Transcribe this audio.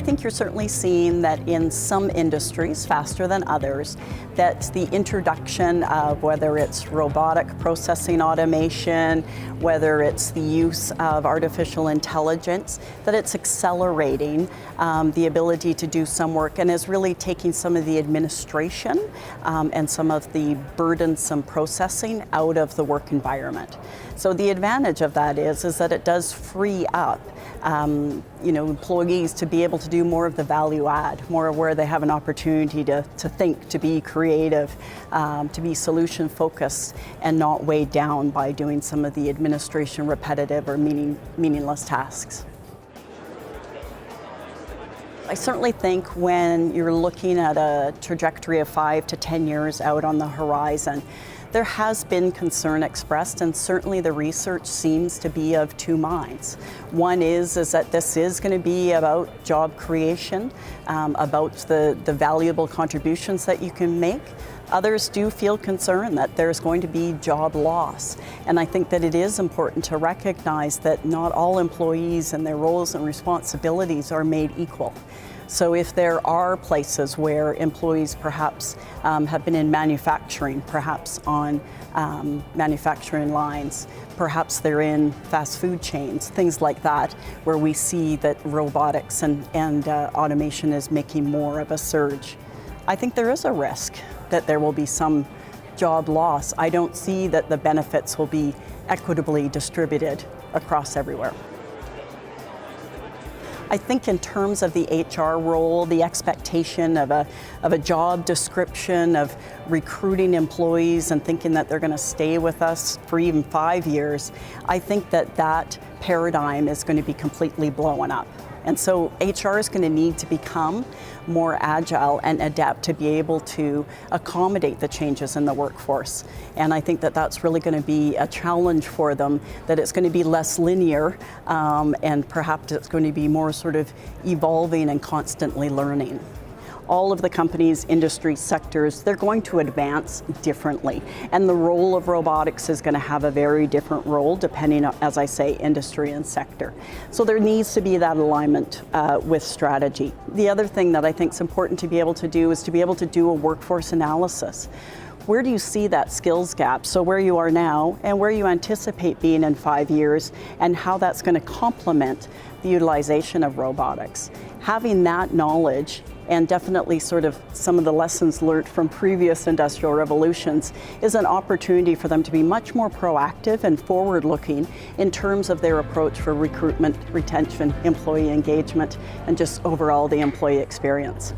I think you're certainly seeing that in some industries, faster than others, that the introduction of whether it's robotic processing automation, whether it's the use of artificial intelligence, that it's accelerating the ability to do some work and is really taking some of the administration and some of the burdensome processing out of the work environment. So the advantage of that is that it does free up employees to be able to do more of the value add, more where they have an opportunity to think, to be creative, to be solution focused and not weighed down by doing some of the administration repetitive or meaningless tasks. I certainly think when you're looking at a trajectory of 5 to 10 years out on the horizon, there has been concern expressed, and certainly the research seems to be of two minds. One is that this is going to be about job creation, about the valuable contributions that you can make. Others do feel concerned that there's going to be job loss. And I think that it is important to recognize that not all employees and their roles and responsibilities are made equal. So if there are places where employees perhaps have been in manufacturing, perhaps on manufacturing lines, perhaps they're in fast food chains, things like that, where we see that robotics and automation is making more of a surge. I think there is a risk that there will be some job loss. I don't see that the benefits will be equitably distributed across everywhere. I think in terms of the HR role, the expectation of a job description, of recruiting employees and thinking that they're going to stay with us for even 5 years, I think that paradigm is going to be completely blown up. And so HR is going to need to become more agile and adapt to be able to accommodate the changes in the workforce. And I think that that's really going to be a challenge for them, that it's going to be less linear and perhaps it's going to be more sort of evolving and constantly learning. All of the companies, industry sectors, they're going to advance differently. And the role of robotics is going to have a very different role depending on, as I say, industry and sector. So there needs to be that alignment with strategy. The other thing that I think is important to be able to do is to be able to do a workforce analysis. Where do you see that skills gap? So where you are now and where you anticipate being in 5 years, and how that's going to complement the utilization of robotics. Having that knowledge, and definitely sort of some of the lessons learned from previous industrial revolutions, is an opportunity for them to be much more proactive and forward-looking in terms of their approach for recruitment, retention, employee engagement, and just overall the employee experience.